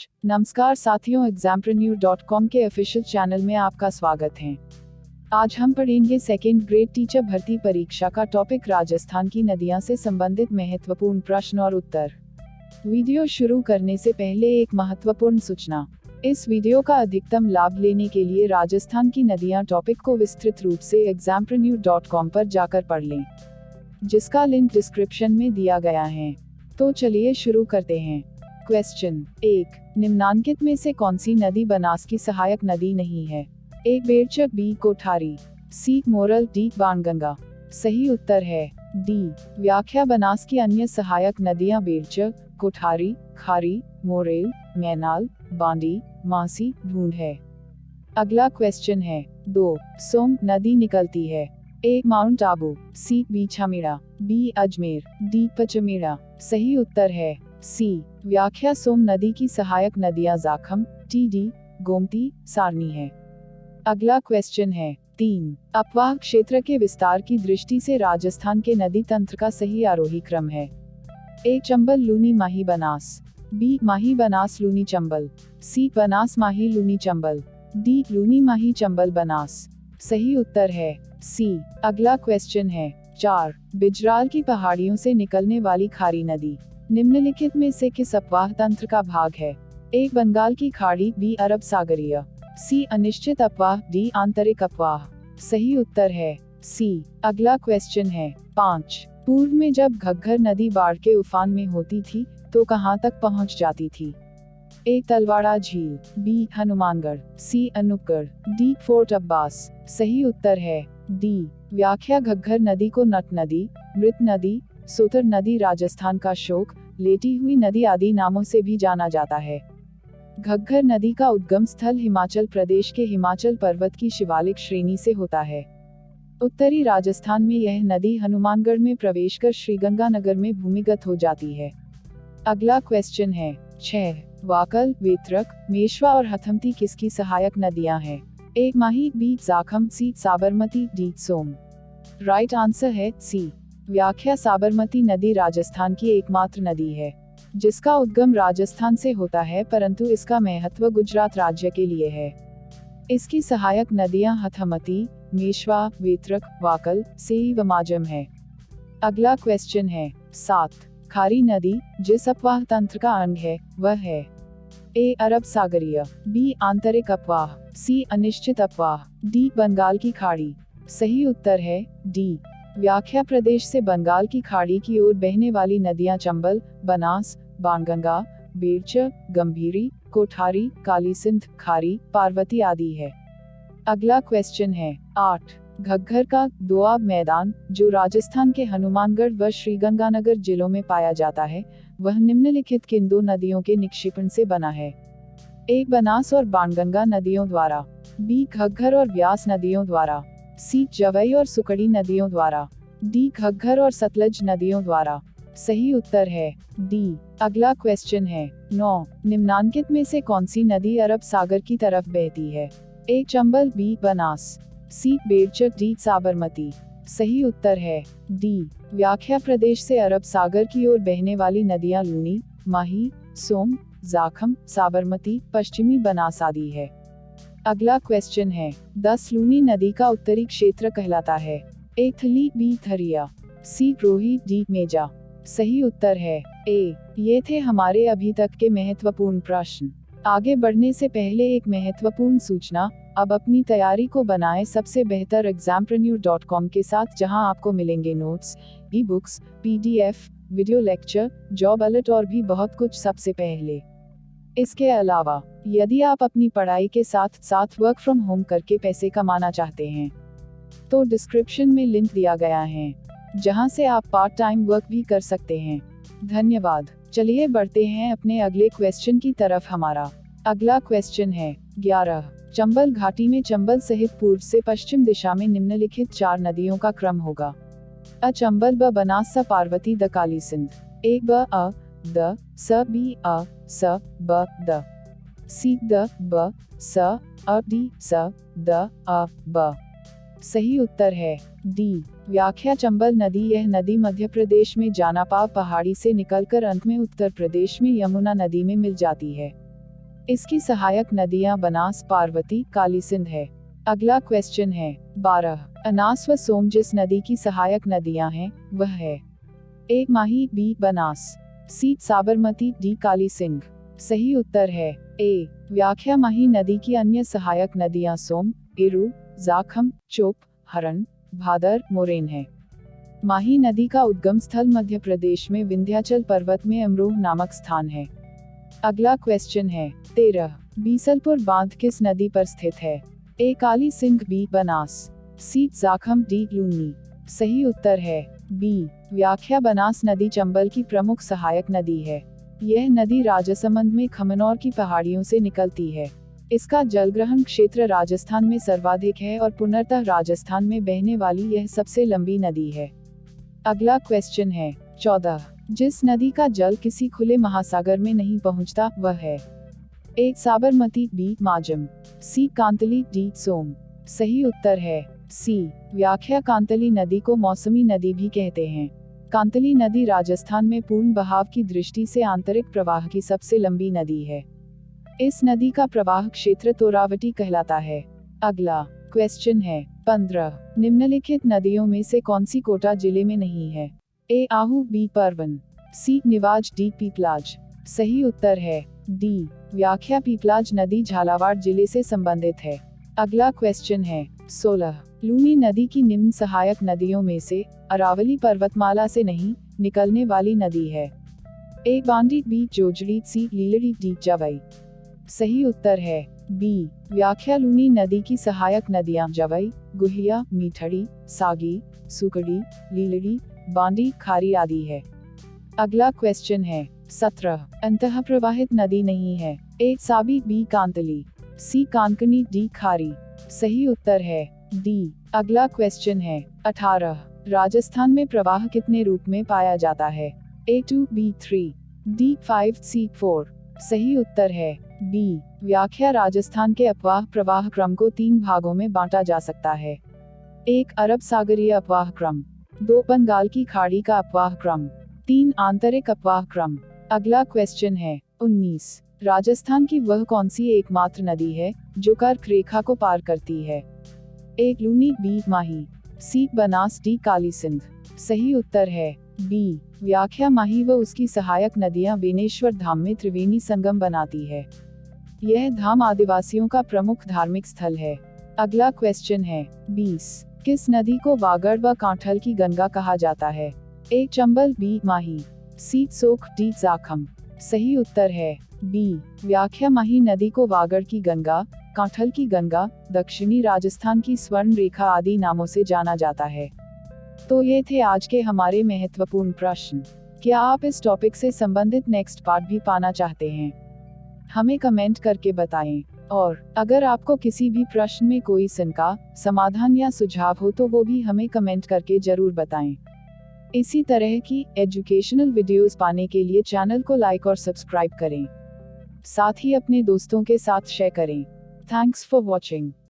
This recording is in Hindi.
नमस्कार साथियों, examprepreneur.com के ऑफिशियल चैनल में आपका स्वागत है। आज हम पढ़ेंगे सेकेंड ग्रेड टीचर भर्ती परीक्षा का टॉपिक राजस्थान की नदियां से संबंधित महत्वपूर्ण प्रश्न और उत्तर। वीडियो शुरू करने से पहले एक महत्वपूर्ण सूचना। इस वीडियो का अधिकतम लाभ लेने के लिए राजस्थान की नदियां टॉपिक को विस्तृत रूप से examprepreneur.com पर जाकर पढ़ लें, जिसका लिंक डिस्क्रिप्शन में दिया गया है। तो चलिए शुरू करते हैं। क्वेश्चन 1, निम्नांकित में से कौन सी नदी बनास की सहायक नदी नहीं है? ए बेरचक, बी कोठारी, सी मोरल, डी बाणगंगा। सही उत्तर है डी। व्याख्या बनास की अन्य सहायक नदियां बेरचक, कोठारी, खारी, मोरेल, मैनाल, बांडी, मासी, ढूंढ है। अगला क्वेश्चन है 2, सोम नदी निकलती है? ए माउंट आबू, सी बीछामेड़ा, बी अजमेर, डी पचमेड़ा। सही उत्तर है सी। व्याख्या सोम नदी की सहायक नदियां जाखम, टीडी, गोमती, सारनी है। अगला क्वेश्चन है 3, अपवाह क्षेत्र के विस्तार की दृष्टि से राजस्थान के नदी तंत्र का सही आरोही क्रम है? ए चंबल, लूनी, माही, बनास, बी माही, बनास, लूनी, चंबल, सी बनास, माही, लूनी, चंबल, डी लूनी, माही, चंबल, बनास। सही उत्तर है सी। अगला क्वेश्चन है 4, बिजराल की पहाड़ियों से निकलने वाली खारी नदी निम्नलिखित में से किस अपवाह तंत्र का भाग है? ए बंगाल की खाड़ी, बी अरब सागरीय, सी अनिश्चित अपवाह, डी आंतरिक अपवाह। सही उत्तर है सी। अगला क्वेश्चन है 5, पूर्व में जब घग्गर नदी बाढ़ के उफान में होती थी तो कहां तक पहुंच जाती थी? ए तलवाड़ा झील, बी हनुमानगढ़, सी अनूपगढ़, डी फोर्ट अब्बास। सही उत्तर है डी। व्याख्या घग्गर नदी को नट नदी, मृत नदी, सोतर नदी, राजस्थान का शोक, लेटी हुई नदी आदि नामों से भी जाना जाता है। घग्गर नदी का उद्गम स्थल हिमाचल प्रदेश के हिमाचल पर्वत की शिवालिक श्रेणी से होता है। उत्तरी राजस्थान में यह नदी हनुमानगढ़ में प्रवेश कर श्रीगंगानगर में भूमिगत हो जाती है। अगला क्वेश्चन है 6, वाकल, वेत्रक, मेशवा और हथमती किसकी सहायक नदियां हैं? ए माही, बी जाखम, सी साबरमती, डी सोम। राइट आंसर है सी। व्याख्या साबरमती नदी राजस्थान की एकमात्र नदी है जिसका उद्गम राजस्थान से होता है, परंतु इसका महत्व गुजरात राज्य के लिए है। इसकी सहायक नदियां हथमती, मेशवा, वेत्रक, वाकल, सेई व माजम है। अगला क्वेश्चन है 7, खारी नदी जिस अपवाह तंत्र का अंग है वह है? ए अरब सागरीय, बी आंतरिक अपवाह, सी अनिश्चित अपवाह, डी बंगाल की खाड़ी। सही उत्तर है डी। व्याख्या प्रदेश से बंगाल की खाड़ी की ओर बहने वाली नदियां चंबल, बनास, बाणगंगा, बेरचक, गंभीरी, कोठारी, कालीसिंध, खारी, पार्वती आदि है। अगला क्वेश्चन है 8, घग्गर का दोआब मैदान जो राजस्थान के हनुमानगढ़ व श्रीगंगानगर जिलों में पाया जाता है वह निम्नलिखित किन दो नदियों के निक्षेपण से बना है? ए बनास और बाणगंगा नदियों द्वारा, बी घग्गर और व्यास नदियों द्वारा, सी जवई और सुकड़ी नदियों द्वारा, डी घग्गर और सतलज नदियों द्वारा। सही उत्तर है डी। अगला क्वेश्चन है 9, निम्नांकित में से कौन सी नदी अरब सागर की तरफ बहती है? ए चंबल, बी बनास, सी बेरचक, डी साबरमती। सही उत्तर है डी। व्याख्या प्रदेश से अरब सागर की ओर बहने वाली नदियां लूनी, माही, सोम, जाखम, साबरमती, पश्चिमी बनास आदि है। अगला क्वेश्चन है 10, लूनी नदी का उत्तरी क्षेत्र कहलाता है? ए थली, बी थरिया, सी रोही, डी मेजा। सही उत्तर है ए। ये थे हमारे अभी तक के महत्वपूर्ण प्रश्न। आगे बढ़ने से पहले एक महत्वपूर्ण सूचना, अब अपनी तैयारी को बनाएं सबसे बेहतर examprepreneur.com के साथ, जहां आपको मिलेंगे notes, e books, PDF, video lecture, job alert और भी बहुत कुछ सबसे पहले। इसके अलावा यदि आप अपनी पढ़ाई के साथ साथ वर्क फ्रॉम होम करके पैसे कमाना चाहते हैं तो डिस्क्रिप्शन में लिंक दिया गया है जहां से आप पार्ट टाइम वर्क भी कर सकते हैं। धन्यवाद। चलिए बढ़ते हैं अपने अगले क्वेश्चन की तरफ। हमारा अगला क्वेश्चन है 11, चंबल घाटी में चंबल सहित पूर्व से पश्चिम दिशा में निम्नलिखित 4 नदियों का क्रम होगा? अ चंबल, ब बनास, स पार्वती, द कालीसिंध। ए ब अ द स, बी अ स ब द, सी द ब स अ डी स द अ ब। सही उत्तर है डी। व्याख्या चंबल नदी, यह नदी मध्य प्रदेश में जानापाव पहाड़ी से निकलकर अंत में उत्तर प्रदेश में यमुना नदी में मिल जाती है। इसकी सहायक नदियां बनास, पार्वती, काली सिंध है। अगला क्वेश्चन है 12। अनास व सोम जिस नदी की सहायक नदियां हैं वह है ए माही, बी बनास, सी साबरमती, डी काली सिंध। सही उत्तर है ए व्याख्या। माही नदी की अन्य सहायक नदियां सोम, इरु, जाखम, चोप, हरण, भादर, मोरेन है। माही नदी का उद्गम स्थल मध्य प्रदेश में विंध्याचल पर्वत में अमरोह नामक स्थान है। अगला क्वेश्चन है 13। बीसलपुर बांध किस नदी पर स्थित है ए काली सिंध, बी बनास, सी जाखम, डी लूनी। सही उत्तर है बी व्याख्या। बनास नदी चंबल की प्रमुख सहायक नदी है। यह नदी राजसमंद में खमनौर की पहाड़ियों से निकलती है। इसका जलग्रहण क्षेत्र राजस्थान में सर्वाधिक है और पुनर्तः राजस्थान में बहने वाली यह सबसे लंबी नदी है। अगला क्वेश्चन है 14। जिस नदी का जल किसी खुले महासागर में नहीं पहुंचता वह है ए साबरमती, बी माजम, सी कांतली, डी सोम। सही उत्तर है सी व्याख्या। कांतली नदी को मौसमी नदी भी कहते हैं। कांतली नदी राजस्थान में पूर्ण बहाव की दृष्टि से आंतरिक प्रवाह की सबसे लंबी नदी है। इस नदी का प्रवाह क्षेत्र तोरावटी कहलाता है। अगला क्वेश्चन है 15। निम्नलिखित नदियों में से कौन सी कोटा जिले में नहीं है ए आहू, बी परवन, सी निवाज, डी पीपलाज। सही उत्तर है डी व्याख्या। पीपलाज नदी झालावाड़ जिले से संबंधित है। अगला क्वेश्चन है 16। लूनी नदी की निम्न सहायक नदियों में से अरावली पर्वतमाला से नहीं निकलने वाली नदी है ए बांडी, बी जोजड़ी, सी लीलड़ी, डी जवई। सही उत्तर है बी व्याख्या। लूनी नदी की सहायक नदियां जवई, गुहिया, मीठड़ी, सागी, सुकड़ी, लीलड़ी, बांडी, खारी आदि है। अगला क्वेश्चन है 17। अंतः प्रवाहित नदी नहीं है ए साबी, बी कांतली, सी कानकनी, डी खारी। सही उत्तर है डी। अगला क्वेश्चन है 18। राजस्थान में प्रवाह कितने रूप में पाया जाता है ए 2, बी 3, डी 5, सी 4। सही उत्तर है बी व्याख्या। राजस्थान के अपवाह प्रवाह क्रम को 3 भागों में बांटा जा सकता है। 1 अरब सागरीय अपवाह क्रम, 2 बंगाल की खाड़ी का अपवाह क्रम, 3 आंतरिक अपवाह क्रम। अगला क्वेश्चन है 19। राजस्थान की वह कौन सी एकमात्र नदी है जो कर्क रेखा को पार करती है ए लूनी, बी माही, सी बनास, डी काली सिंध। सही उत्तर है बी व्याख्या। माही व उसकी सहायक नदियां बेनेश्वर धाम में त्रिवेणी संगम बनाती है। यह धाम आदिवासियों का प्रमुख धार्मिक स्थल है। अगला क्वेश्चन है 20। किस नदी को वागड़ व कांठल की गंगा कहा जाता है ए चंबल, बी माही, सी सोख, डी जाखम। सही उत्तर है बी व्याख्या। माही नदी को वागड़ की गंगा, कांठल की गंगा, दक्षिणी राजस्थान की स्वर्ण रेखा आदि नामों से जाना जाता है। तो ये थे आज के हमारे महत्वपूर्ण प्रश्न। क्या आप इस टॉपिक से संबंधित नेक्स्ट पार्ट भी पाना चाहते हैं? हमें कमेंट करके बताएं। और अगर आपको किसी भी प्रश्न में कोई शंका, समाधान या सुझाव हो तो वो भी हमें कमेंट करके जरूर बताएं। इसी तरह की एजुकेशनल वीडियोस पाने के लिए चैनल को लाइक और सब्सक्राइब करें। साथ ही अपने दोस्तों के साथ शेयर करें। Thanks for watching.